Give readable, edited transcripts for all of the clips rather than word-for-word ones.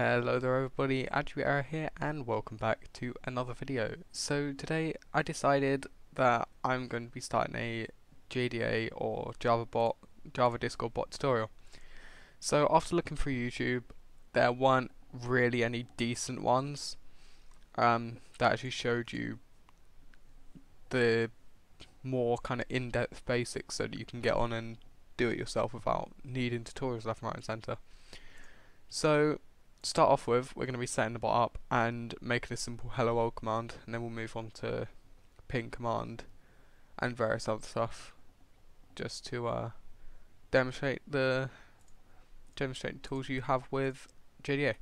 Hello there everybody, JDA here and welcome back to another video. So today I decided that I'm going to be starting a JDA or Java Discord bot tutorial. So after looking through YouTube, there weren't really any decent ones that actually showed you the more kind of in-depth basics so that you can get on and do it yourself without needing tutorials left, right and centre. So to start off with, we're going to be setting the bot up and making a simple hello world command, and then we'll move on to ping command and various other stuff just to demonstrate the tools you have with JDA.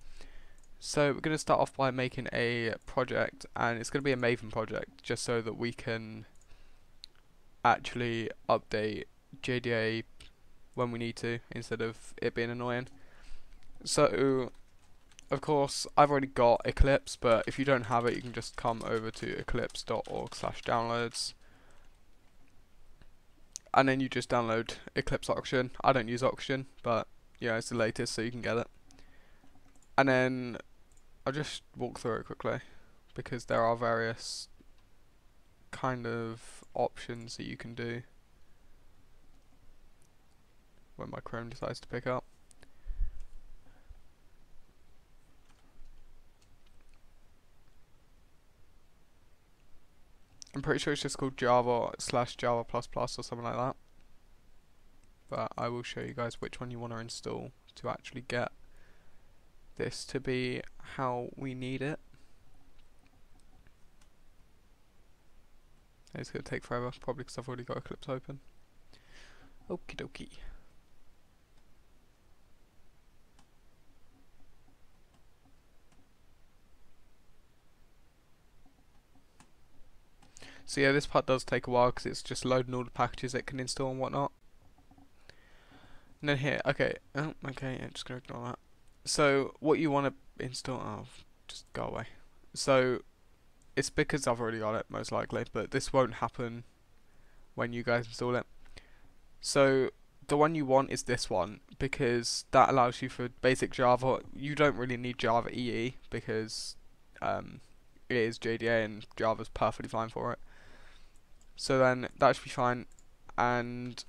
So we're going to start off by making a project, and it's going to be a Maven project just so that we can actually update JDA when we need to instead of it being annoying. So of course, I've already got Eclipse, but if you don't have it, you can just come over to eclipse.org/downloads, and then you just download Eclipse Oxygen. I don't use Oxygen, but yeah, it's the latest, so you can get it. And then I'll just walk through it quickly because there are various kind of options that you can do when my Chrome decides to pick up. I'm pretty sure it's just called Java/Java++ or something like that. But I will show you guys which one you want to install to actually get this to be how we need it. It's going to take forever, probably because I've already got Eclipse open. Okie dokie. So yeah, this part does take a while because it's just loading all the packages it can install and whatnot. And then here, okay, yeah, just gonna ignore that. So what you want to install, just go away. So it's because I've already got it most likely, but this won't happen when you guys install it. So the one you want is this one because that allows you for basic Java. You don't really need Java EE because it is JDA and Java's perfectly fine for it. So then that should be fine, and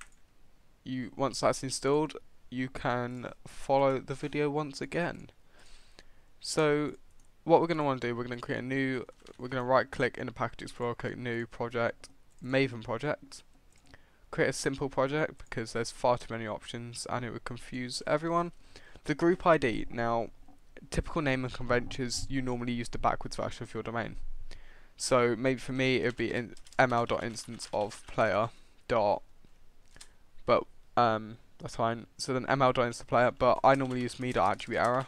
once that's installed, you can follow the video once again. So what we're going to want to do, we're going to create a new, we're going to right click in the package explorer, click new project, Maven project, create a simple project because there's far too many options and it would confuse everyone. The group ID, now typical naming conventions, you normally use the backwards version of your domain. So maybe for me it would be ml.InstanceOfPlayer but that's fine. So then ml.InstanceOfPlayer, but I normally use me.attributeError,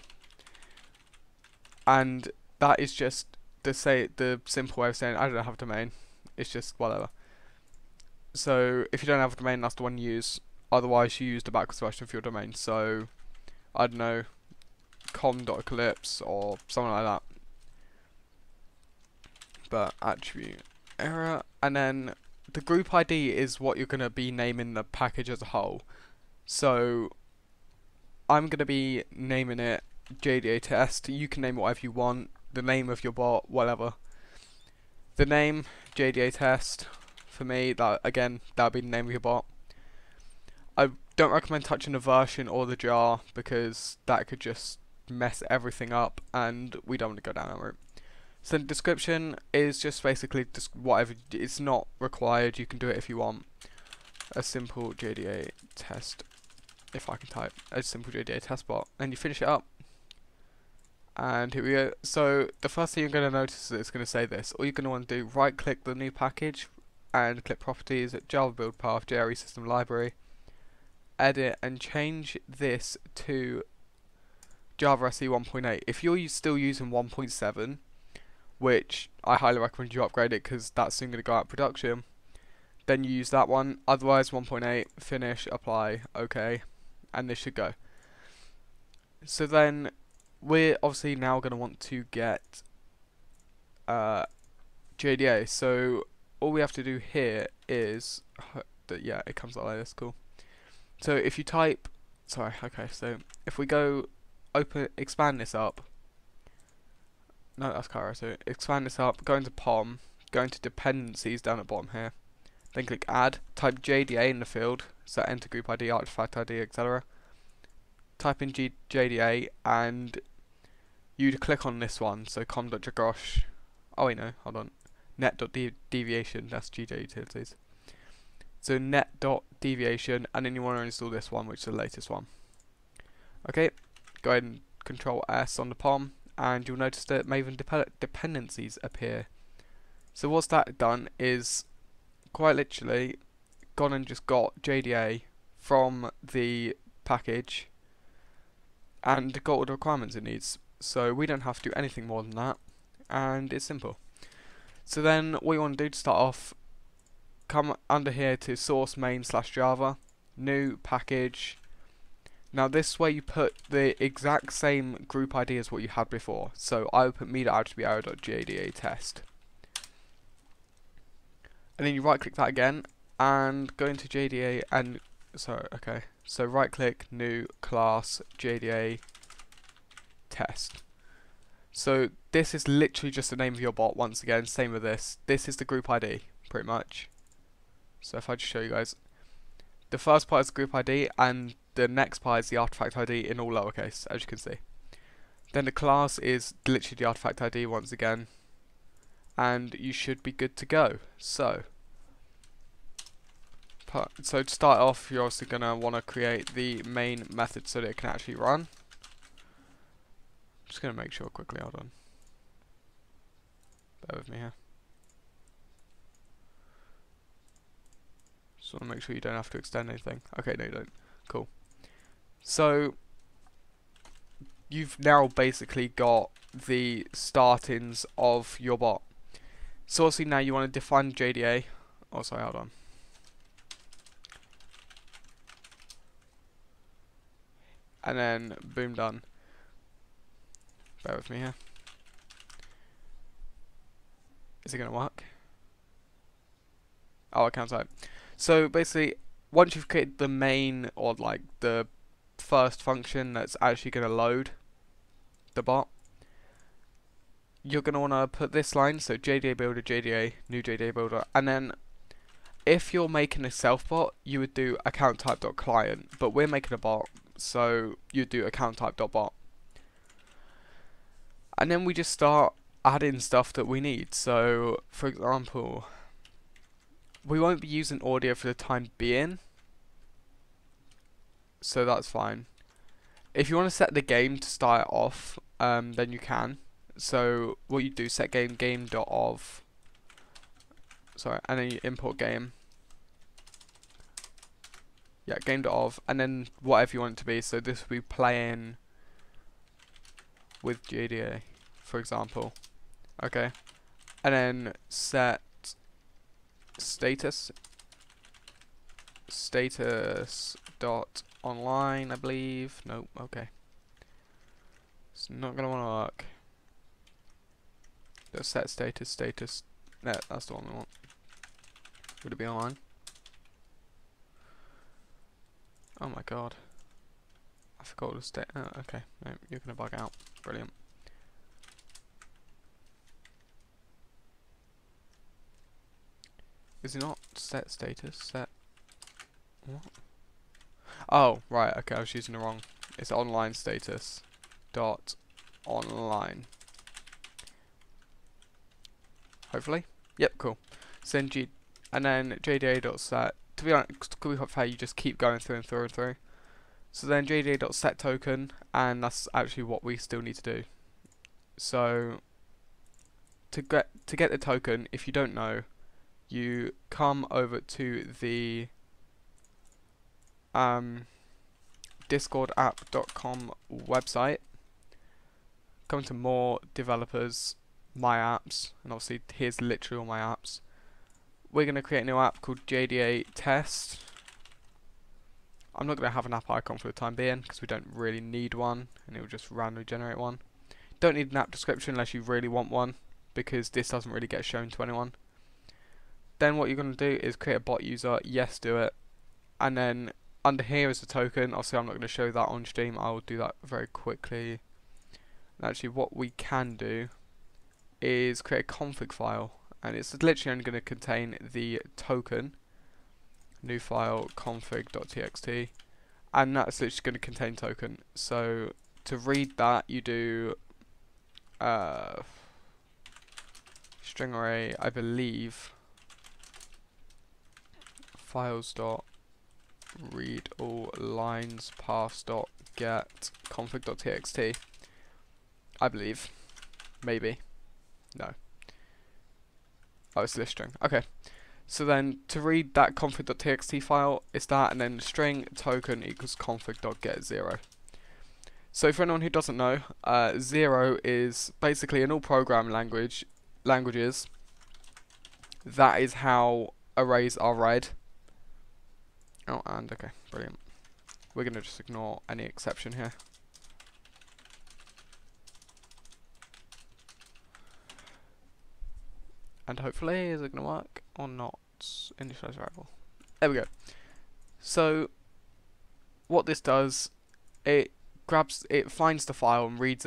and that is just the simple way of saying I don't have a domain. It's just whatever. So if you don't have a domain, that's the one you use. Otherwise, you use the backwards version of your domain. So I don't know, com.eclipse or something like that. But attribute error, and then the group ID is what you're going to be naming the package as a whole. So I'm going to be naming it JDA test. You can name it whatever you want, the name of your bot, whatever. The name JDA test for me, that would be the name of your bot. I don't recommend touching the version or the jar because that could just mess everything up, and we don't want to go down that route. So the description is just basically just whatever. It's not required. You can do it if you want. A simple JDA test. If I can type a simple JDA test bot, and you finish it up. And here we go. So the first thing you're going to notice is it's going to say this. All you're going to want to do, right click the new package and click properties at Java build path, JRE system library. Edit and change this to Java SE 1.8. If you're still using 1.7, which I highly recommend you upgrade it because that's soon going to go out of production, then you use that one. Otherwise 1.8, finish, apply, OK, and this should go. So then we're obviously now going to want to get JDA. So all we have to do here is yeah, it comes out like this, cool. So if you type, so if we go expand this up, no, that's Kairosu. Expand this up, go into POM, go into dependencies down at the bottom here. Then click add, type JDA in the field, so enter group ID, artifact ID, etc. Type in JDA and you'd click on this one, so com.jagrosh. Oh wait, no, hold on. Net.deviation, that's JDA utilities. So net.deviation, and then you want to install this one, which is the latest one. Okay, go ahead and Control S on the POM, and you'll notice that Maven dependencies appear. So what's that done is quite literally gone and just got JDA from the package and got all the requirements it needs. So we don't have to do anything more than that, and it's simple. So then what you want to do to start off, come under here to source main/java, new package. Now this way you put the exact same group ID as what you had before. So I would put me.attribute_arrow.jda test. And then you right click that again and go into JDA and so right click, new class, JDA test. So this is literally just the name of your bot once again, same with this. This is the group ID pretty much. So if I just show you guys, the first part is group ID and the next part is the artifact ID in all lowercase, as you can see. Then the class is literally the artifact ID once again, and you should be good to go. So to start off, you're also going to want to create the main method so that it can actually run. Just going to make sure quickly, hold on. Bear with me here. Just want to make sure you don't have to extend anything. Okay, no you don't. Cool. So you've now basically got the startings of your bot. So obviously now you want to define JDA. Oh sorry, hold on. And then boom, done. Bear with me here. Is it going to work? Oh, account type. So basically, once you've created the main, or like the first function that's actually going to load the bot, you're going to want to put this line, so JDA builder, JDA, new JDA builder, and then if you're making a self bot, you would do account type.client, but we're making a bot, so you do account type.bot. And then we just start adding stuff that we need. So for example, we won't be using audio for the time being, so that's fine. If you want to set the game to start off, then you can. So what you do, set game.of, sorry, and then you import game. Yeah, game.of, and then whatever you want it to be. So this will be playing with JDA, for example. Okay, and then set status dot online, I believe. Nope. Okay, it's not gonna want to work. Let's set status. No, that's the one we want. Would it be online? Oh my god, I forgot to state. Oh, okay, no, you're gonna bug out. Brilliant. Is it not set status? Set what? Oh, right. Okay, I was using the wrong. It's online status dot online. Hopefully. Yep. Cool. Send G and then JDA dot set. To be honest, to be quite fair, you just keep going through and through and through. So then JDA dot set token, and that's actually what we still need to do. So to get the token, if you don't know, you come over to the discordapp.com website, come to more developers, my apps, and obviously here's literally all my apps. We're going to create a new app called JDA test. I'm not going to have an app icon for the time being because we don't really need one, and it will just randomly generate one. Don't need an app description unless you really want one, because this doesn't really get shown to anyone. Then what you're going to do is create a bot user, yes, do it, and then under here is the token. Obviously I'm not going to show that on stream, I'll do that very quickly. And actually what we can do is create a config file, and it's literally only going to contain the token. New file config.txt, and that's literally going to contain token. So to read that, you do string array, I believe, files dot read all lines pass dot get config.txt. I believe, maybe, no. Oh, it's list string. Okay. So then to read that config.txt file, it's that, and then string token equals config.get0. So for anyone who doesn't know, 0 is basically in all programming languages, that is how arrays are read. Oh, and okay, brilliant. We're going to just ignore any exception here. And hopefully, is it going to work or not? Initialize variable. There we go. So, what this does, it finds the file and reads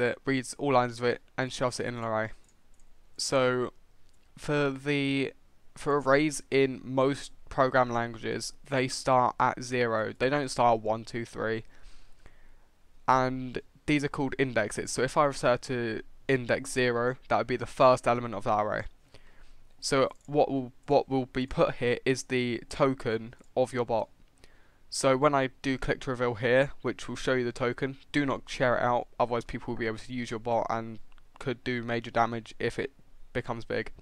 all lines of it, and shoves it in an array. So, for arrays in most programming languages, they start at 0. They don't start at 1, 2, 3. And these are called indexes. So if I refer to index 0, that would be the first element of that array. So what will be put here is the token of your bot. So when I do click to reveal here, which will show you the token, do not share it out, otherwise people will be able to use your bot and could do major damage if it becomes big.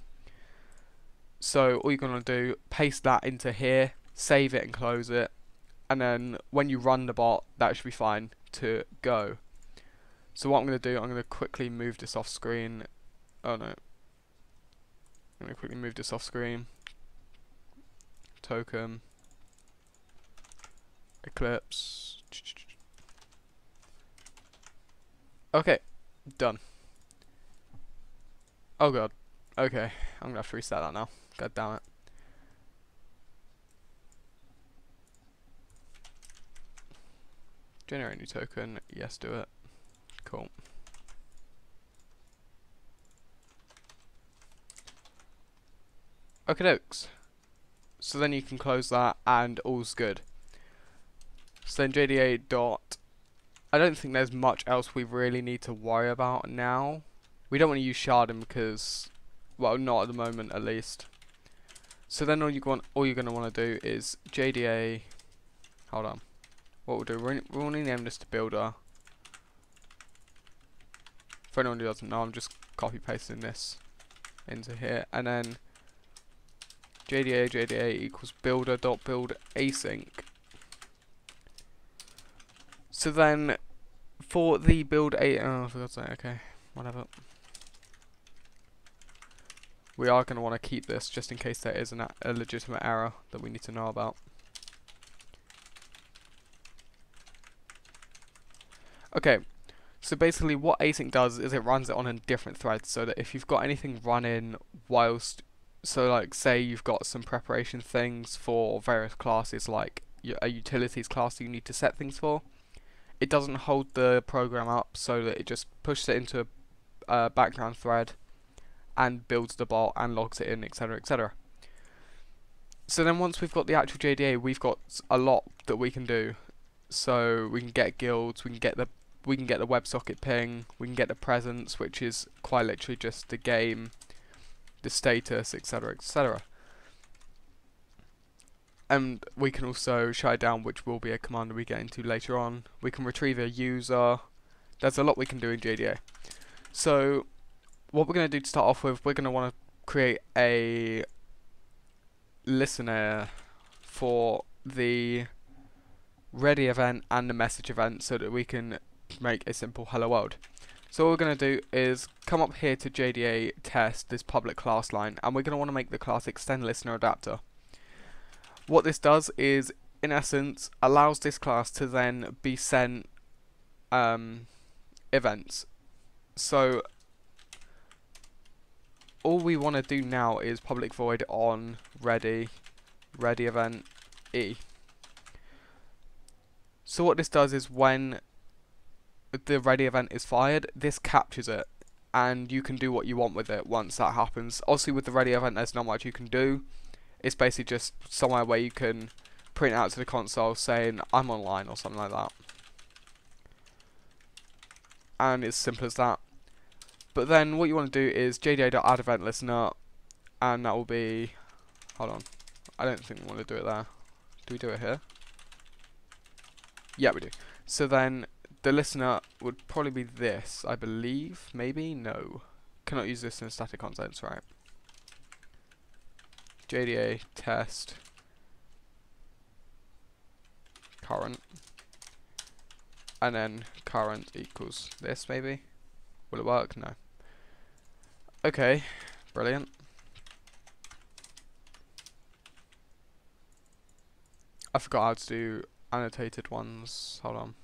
So all you're going to do, paste that into here, save it and close it, and then when you run the bot, that should be fine to go. So what I'm going to do, I'm going to quickly move this off screen. Oh no. I'm going to quickly move this off screen. Token. Eclipse. Okay, done. Oh god. Okay, I'm going to have to reset that now. God damn it. Generate new token. Yes, do it. Cool. Okay, dokes. So then you can close that and all's good. So then JDA dot. I don't think there's much else we really need to worry about now. We don't want to use sharding because, well, not at the moment at least. So then all you're going to want to do is JDA. Hold on. What we'll do, we'll only name this to builder. For anyone who doesn't know, I'm just copy pasting this into here, and then JDA equals builder.build async. So then for the build oh, for God's sake, okay, whatever. We are going to want to keep this just in case there is a legitimate error that we need to know about. Okay, so basically what async does is it runs it on a different thread, so that if you've got anything running whilst, so like say you've got some preparation things for various classes, like a utilities class you need to set things for, it doesn't hold the program up, so that it just pushes it into a background thread and builds the bot and logs it in, etc, etc. So then once we've got the actual JDA, we've got a lot that we can do. So we can get guilds, we can get the WebSocket ping, we can get the presence, which is quite literally just the game, the status, etc, etc. And we can also shut it down, which will be a command that we get into later on. We can retrieve a user. There's a lot we can do in JDA. So what we're going to do to start off with, we're going to want to create a listener for the ready event and the message event so that we can make a simple hello world. So what we're going to do is come up here to JDA test this public class line, and we're going to want to make the class extend listener adapter. What this does is, in essence, allows this class to then be sent events. So all we want to do now is public void on ready event e. So what this does is when the ready event is fired, this captures it. and you can do what you want with it once that happens. Obviously with the ready event there's not much you can do. It's basically just somewhere where you can print out to the console saying I'm online or something like that. And it's simple as that. But then what you want to do is JDA.add event listener, and that will be, hold on, I don't think we want to do it there. Do we do it here? Yeah, we do. So then the listener would probably be this, I believe. Maybe? No. Cannot use this in static contents, right? JDA test current, and then current equals this, maybe. Will it work? No. Okay, brilliant. I forgot how to do annotated ones. Hold on.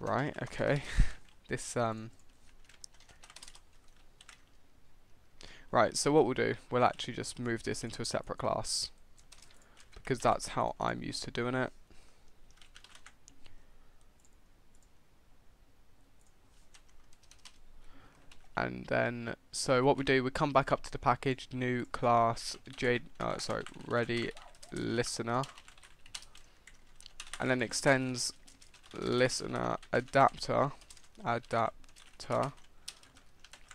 Right, okay. This right, so what we'll do, we'll actually just move this into a separate class, because that's how I'm used to doing it. And then, so what we do, we come back up to the package, new class, ready listener, and then extends listener adapter,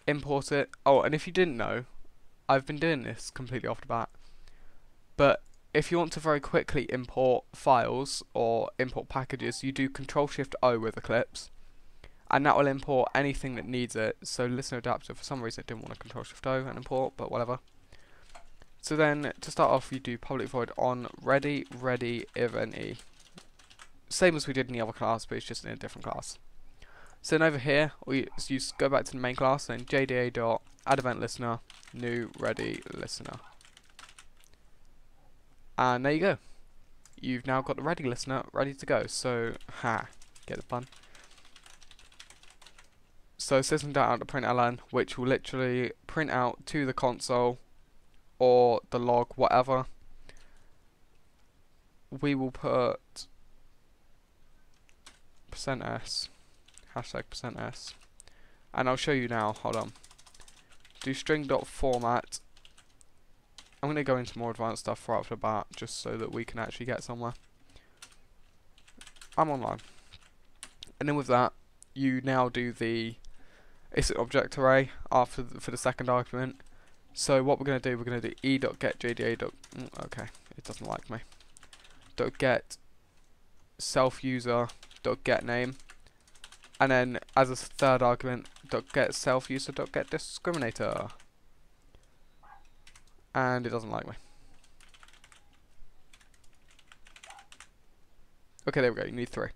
import it. Oh, and if you didn't know, I've been doing this completely off the bat, but if you want to very quickly import files or import packages, you do Control-Shift-O with Eclipse, and that will import anything that needs it. So listener adapter, for some reason it didn't want to Control-Shift-O and import, but whatever. So then, to start off, you do public void on ready event e. Same as we did in the other class, but it's just in a different class. So then over here, you go back to the main class, and JDA.add event listener, new ready listener. And there you go. You've now got the ready listener ready to go. So, get the pun. So system.out.println, which will literally print out to the console or the log, whatever. We will put %s, hashtag %s, and I'll show you now. Hold on. Do string.format. I'm going to go into more advanced stuff right off the bat, just so that we can actually get somewhere. I'm online. And then with that, you now do the instant object array after for the second argument. So what we're going to do, we're going to do e.getJDA. Okay, it doesn't like me. .get self-user .get name, and then as a third argument, .get self-user .get discriminator. And it doesn't like me. Okay, there we go. You need 3.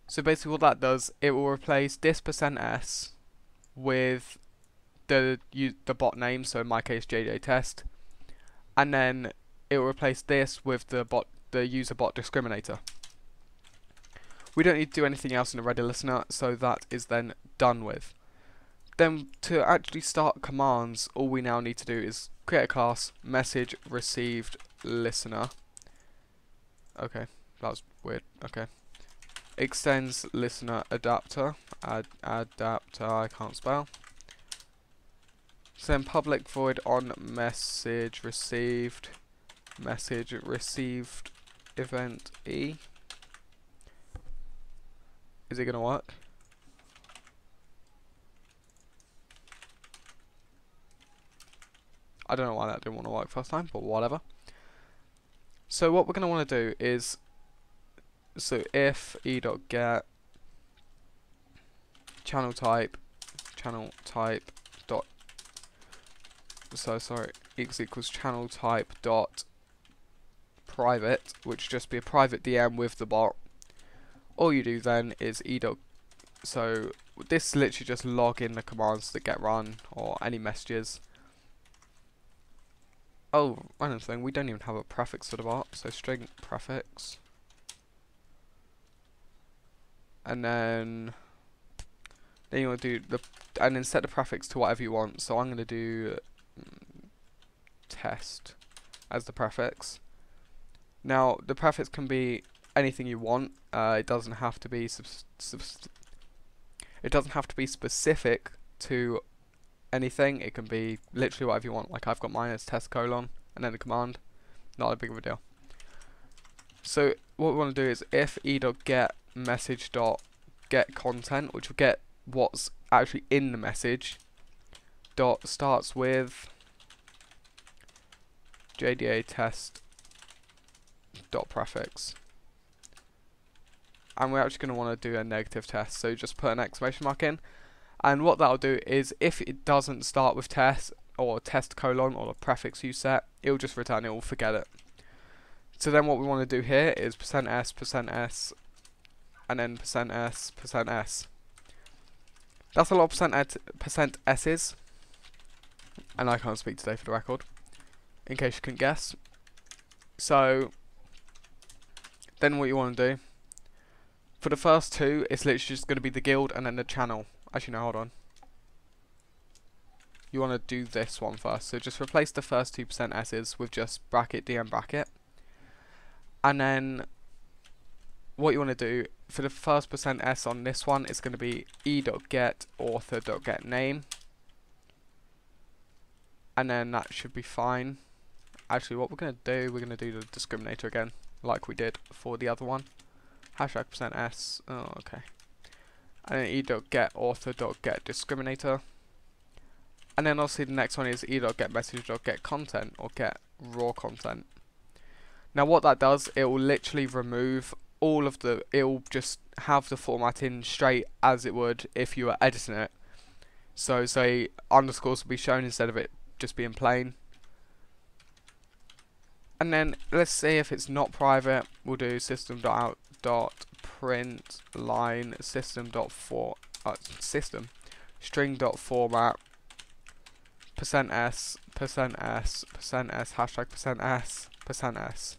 So basically what that does, it will replace this %s with the bot name, so in my case JDA test, and then it will replace this with the user bot discriminator. We don't need to do anything else in the ready listener, so that is then done with. Then to actually start commands, all we now need to do is create a class message received listener. Okay, that was weird. Okay. Extends listener adapter, adapter, I can't spell. So then public void on message received event e. Is it gonna work? I don't know why that didn't want to work first time, but whatever. So what we're gonna want to do is, so if e.get channel type dot, x equals channel type dot private, which just be a private DM with the bot. All you do then is so this literally just log in the commands that get run or any messages. Oh, random thing, we don't even have a prefix for the bot, so string prefix. And then you want to do and then set the prefix to whatever you want. So I'm going to do test, as the prefix. Now the prefix can be anything you want. It doesn't have to be specific to anything. It can be literally whatever you want. Like I've got mine as test colon and then the command. Not a big of a deal. So what we want to do is if e.get message.get content, which will get what's actually in the message, dot starts with JDA test dot prefix. And we're actually going to want to do a negative test, so just put an exclamation mark in. And what that'll do is if it doesn't start with test or test colon or the prefix you set, it'll just return it, will forget it. So then what we want to do here is %s, and then %s. That's a lot of percent s's, and I can't speak today for the record, in case you couldn't guess. So then what you want to do, for the first two, it's literally just going to be the guild and then the channel. Actually no, hold on. You want to do this one first, so just replace the first 2% s's with just bracket dm bracket. And then what you want to do for the first %s on this one, it's going to be e.get author.get name, and then that should be fine. Actually, what we're going to do, we're going to do the discriminator again, like we did for the other one. Hashtag %s. Oh, okay. And then e.get author.get discriminator, and then obviously the next one is e.get message.get content or get raw content. Now what that does, it will literally remove all of the, it will just have the formatting straight as it would if you were editing it. So say underscores will be shown instead of it just being plain. And then let's say if it's not private, we'll do system.out.println system string.format %s hashtag %s.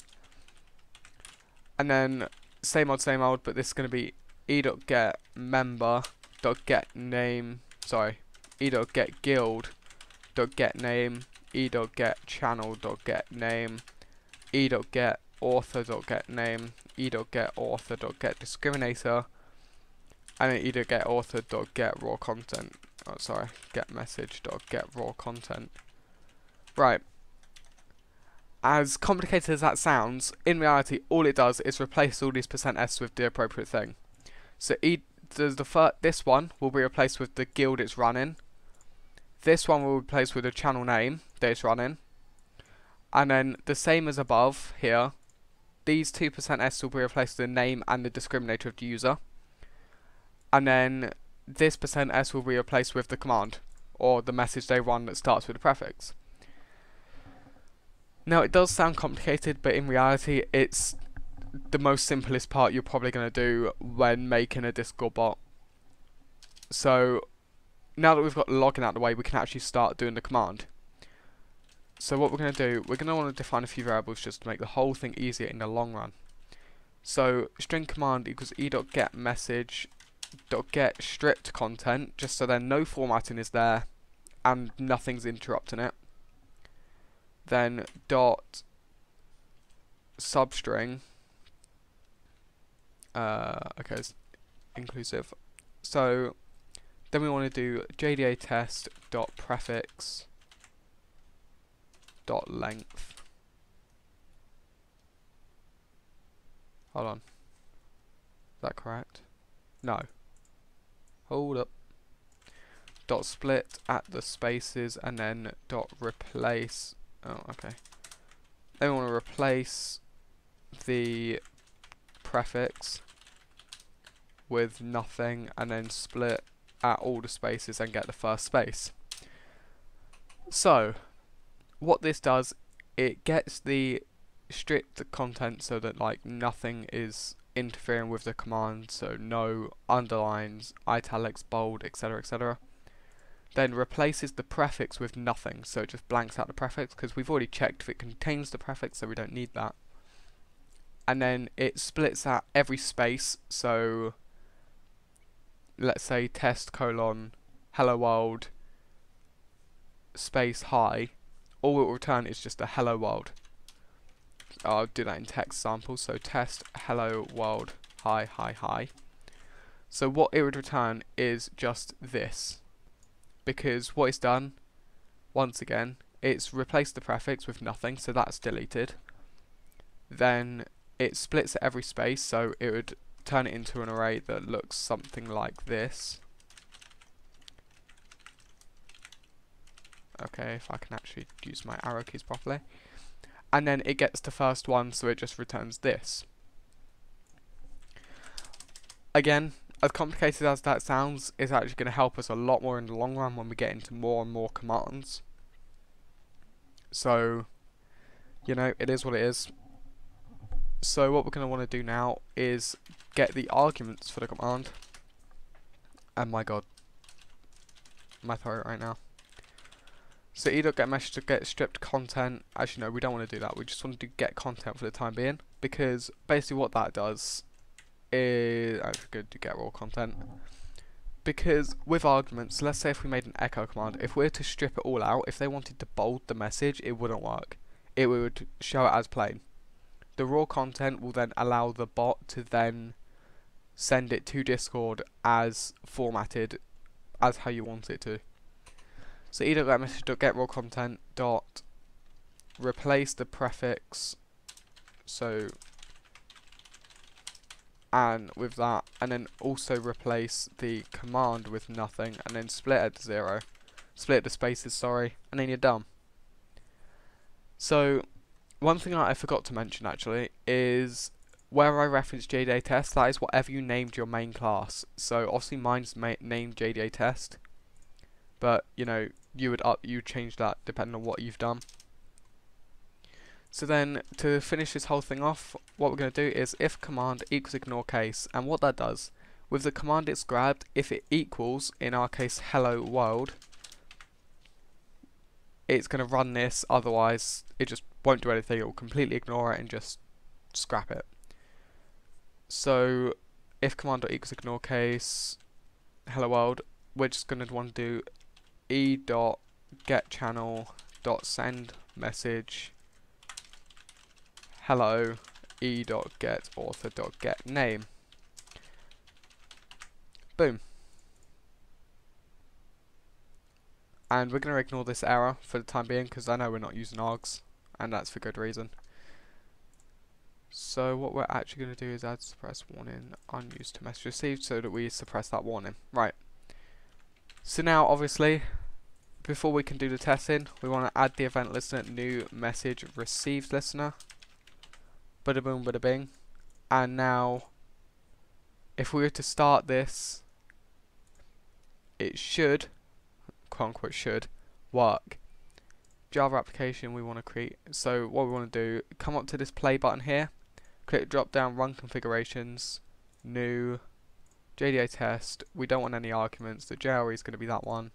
And then same old, but this is going to be e.get member.get name, sorry, e.get guild.get name, e.get channel.get name, e.get author.get name, e.get author.get discriminator, and then e.get author.get raw content. Oh, sorry, get message.get raw content. Right. As complicated as that sounds, in reality, all it does is replace all these %s with the appropriate thing. So this one will be replaced with the guild it's running. This one will be replaced with the channel name that it's running. And then the same as above here, these 2%s will be replaced with the name and the discriminator of the user. And then this %s will be replaced with the command, or the message they run that starts with the prefix. Now it does sound complicated, but in reality it's the most simplest part you're probably going to do when making a Discord bot. So now that we've got the login out of the way, we can actually start doing the command. So what we're going to do, we're going to want to define a few variables just to make the whole thing easier in the long run. So string command equals e.get message.get stripped content, just so then no formatting is there and nothing's interrupting it. Then dot substring, okay, it's inclusive. So then we want to do JDA test dot prefix dot length. Hold on, is that correct? No. Hold up. Dot split at the spaces and then dot replace. Oh, okay. Then we want to replace the prefix with nothing and then split at all the spaces and get the first space. So what this does, it gets the stripped content so that like nothing is interfering with the command, so no underlines, italics, bold, etc, etc. Then replaces the prefix with nothing, so it just blanks out the prefix because we've already checked if it contains the prefix, so we don't need that. And then it splits out every space, so let's say test colon hello world space hi, all it will return is just a hello world. I'll do that in text sample. So test hello world hi hi hi. So what it would return is just this, because what it's done, once again, it's replaced the prefix with nothing, so that's deleted. Then it splits at every space, so it would turn it into an array that looks something like this. Okay, if I can actually use my arrow keys properly. And then it gets the first one, so it just returns this. Again, as complicated as that sounds, it's actually going to help us a lot more in the long run when we get into more and more commands. So, you know, it is what it is. So what we're going to want to do now is get the arguments for the command. And my god, my throat right now. So e.getMessage to get stripped content. Actually no, we don't want to do that. We just want to do get content for the time being, because basically what that does is actually going to do get raw content. Because with arguments, let's say if we made an echo command, if we were to strip it all out, if they wanted to bold the message, it wouldn't work. It would show it as plain. The raw content will then allow the bot to then send it to Discord as formatted, as how you want it to. So e.getMessage.get raw content dot replace the prefix, so and with that, and then also replace the command with nothing, and then split it to 0, split the spaces, sorry, and then you're done. So one thing that I forgot to mention actually is where I referenced JDA test, that is whatever you named your main class. So obviously mine's named JDA test, but you know, you change that depending on what you've done. So then to finish this whole thing off, what we're going to do is if command equals ignore case, and what that does, with the command it's grabbed, if it equals, in our case hello world, it's going to run this, otherwise it just won't do anything, it will completely ignore it and just scrap it. So if command.equals ignore case hello world, we're just going to want to do e.getChannel.send message hello e.getAuthor.getName. Boom. And we're going to ignore this error for the time being, because I know we're not using args, and that's for good reason. So what we're actually going to do is add suppress warning unused to message received, so that we suppress that warning. Right. So now obviously, before we can do the testing, we want to add the event listener new message received listener. Bada boom, bada bing. And now, if we were to start this, it should, quote unquote should, work. Java application we want to create. So what we want to do, come up to this play button here, click drop down, run configurations, new, JDA test. We don't want any arguments. The JRE is going to be that one.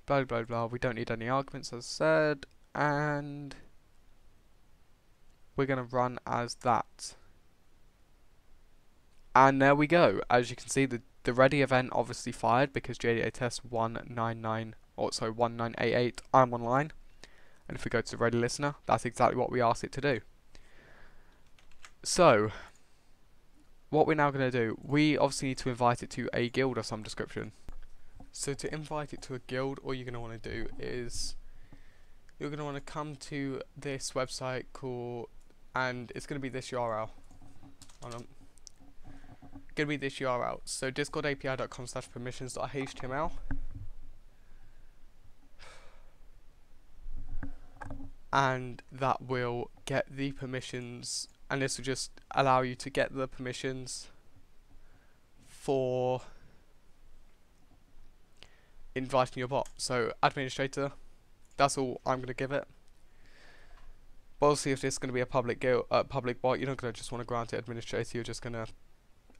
Blah blah blah. We don't need any arguments, as I said, and we're going to run as that. And there we go. As you can see, the ready event obviously fired because JDA test 1988 I'm online. And if we go to the ready listener, that's exactly what we asked it to do. So what we're now going to do, we obviously need to invite it to a guild of some description. So to invite it to a guild, all you're going to want to do is you're going to want to come to this website called, and it's going to be this URL. Hold on. Going to be this URL. So discordapi.com/permissions.html. And that will get the permissions, and this will just allow you to get the permissions for inviting your bot. So administrator, that's all I'm going to give it. But obviously if this is going to be a public public bot, you're not going to just want to grant it administrator, you're just going to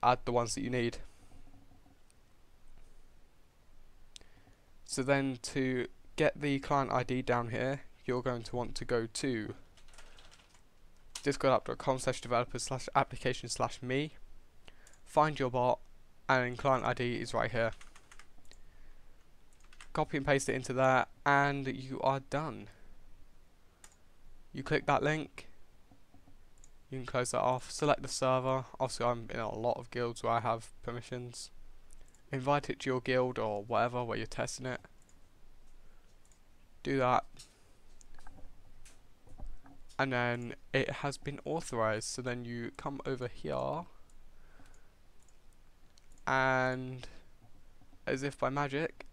add the ones that you need. So then to get the client ID down here, you're going to want to go to discordapp.com/developers/application/me, find your bot, and client ID is right here. Copy and paste it into there, and you are done. You click that link, You can close that off. Select the server. Obviously, I'm in a lot of guilds where I have permissions. Invite it to your guild or whatever where you're testing it. Do that. And then it has been authorized. So then you come over here. And as if by magic,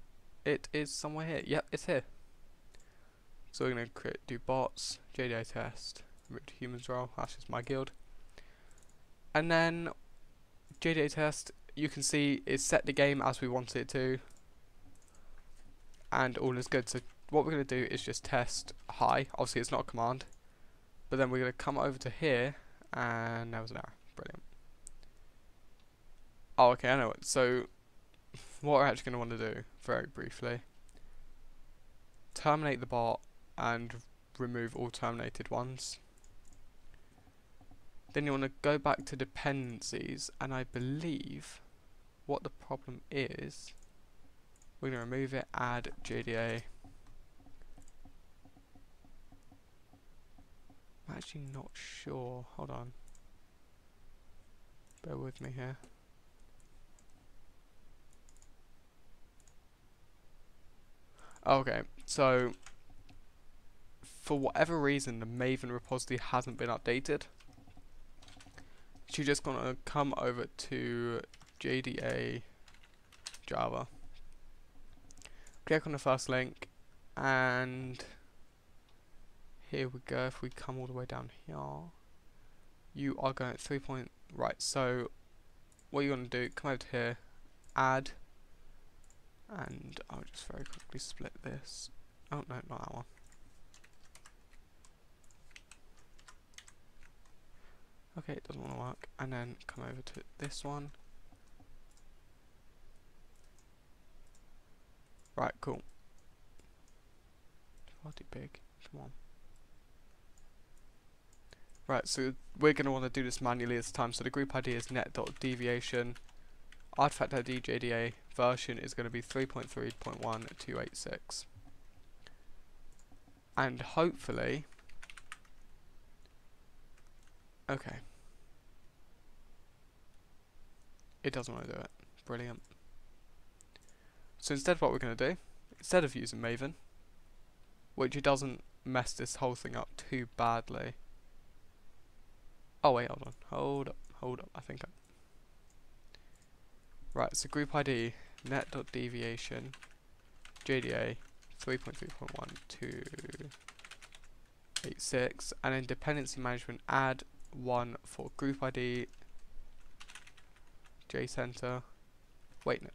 it is somewhere here. Yep, it's here. So we're going to do bots, JDA test, root to humans role, that's just my guild. And then JDA test, you can see it's set the game as we want it to. And all is good. So what we're going to do is just test hi. Obviously it's not a command. But then we're going to come over to here, and there was an error. Brilliant. Oh, okay, I know it. So what we're actually going to want to do, very briefly, terminate the bot and remove all terminated ones. Then you want to go back to dependencies, and I believe what the problem is, we're going to remove it, add JDA. I'm actually not sure, hold on, bear with me here. Okay, so for whatever reason the Maven repository hasn't been updated. So you're just gonna come over to JDA Java, click on the first link, and here we go. If we come all the way down here, you are going at 3 point, right, so what you're gonna do, come over to here, add, and I'll just very quickly split this. Oh no, not that one. Okay, it doesn't want to work. And then come over to this one. Right, cool. Far too big. Come on. Right, so we're going to want to do this manually this time. So the group ID is net.deviation. Artifact ID JDA version is going to be 3.3.1286. And hopefully... Okay. It doesn't want to do it. Brilliant. So instead what we're going to do, instead of using Maven, which it doesn't mess this whole thing up too badly. Oh wait, hold up, I think right, so group ID, net.deviation, JDA, 3.3.1286, and in dependency management add one for group ID, JCenter, wait no.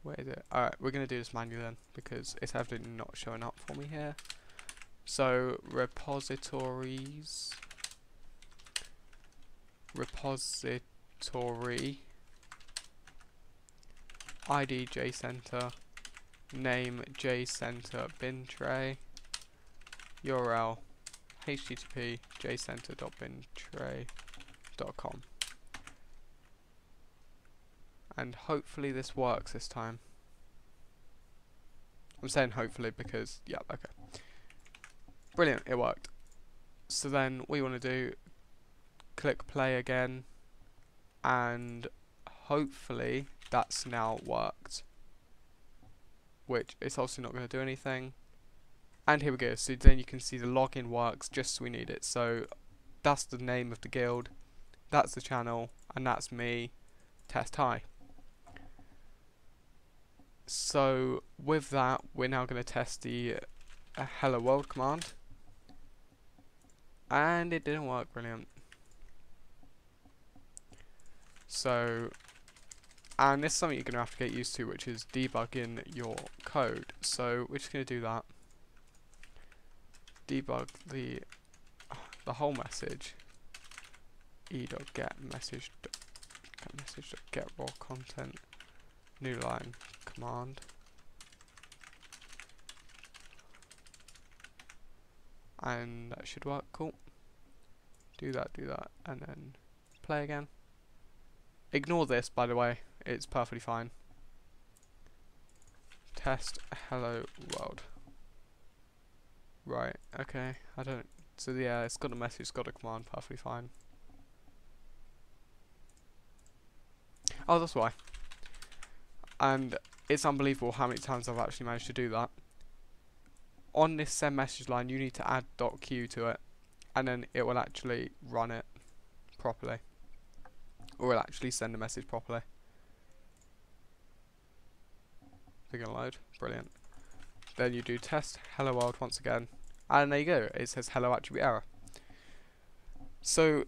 Where is it? Alright, we're going to do this manually then, because it's evidently not showing up for me here. So, repositories, repository, ID JCenter, name JCenter bin tray, URL http jcenter.bintray.com. And hopefully this works this time. I'm saying hopefully because, yeah, okay. Brilliant, it worked. So then what you want to do, click play again, and hopefully that's now worked. Which it's also not going to do anything. And here we go, so then you can see the login works just as we need it. So that's the name of the guild, that's the channel, and that's me, test hi. So with that, we're now going to test the hello world command. And it didn't work. Brilliant. So, and this is something you're going to have to get used to, which is debugging your code. So we're just going to do that. Debug the whole message. e.get message.get raw content, new line command. And that should work. Cool. Do that, and then play again. Ignore this, by the way, it's perfectly fine. Test hello world. Right, okay, I don't So yeah, it's got a message, it's got a command, perfectly fine. Oh, that's why. And it's unbelievable how many times I've actually managed to do that. On this send message line, you need to add .q to it, and then it will actually run it properly, or it'll actually send a message properly. They're gonna load, brilliant. Then you do test hello world once again, and there you go, it says hello attribute error. So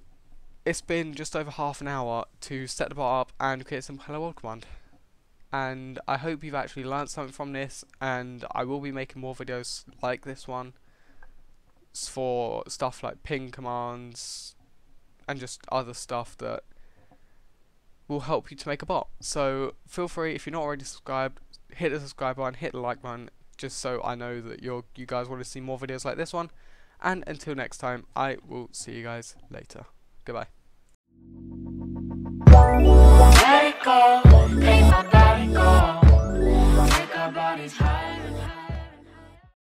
it's been just over half an hour to set the bot up and create some hello world command, and I hope you've actually learned something from this, and I will be making more videos like this one for stuff like ping commands and just other stuff that will help you to make a bot. So feel free, if you're not already subscribed, hit the subscribe button, hit the like button, just so I know that you guys want to see more videos like this one. And until next time, I will see you guys later. Goodbye.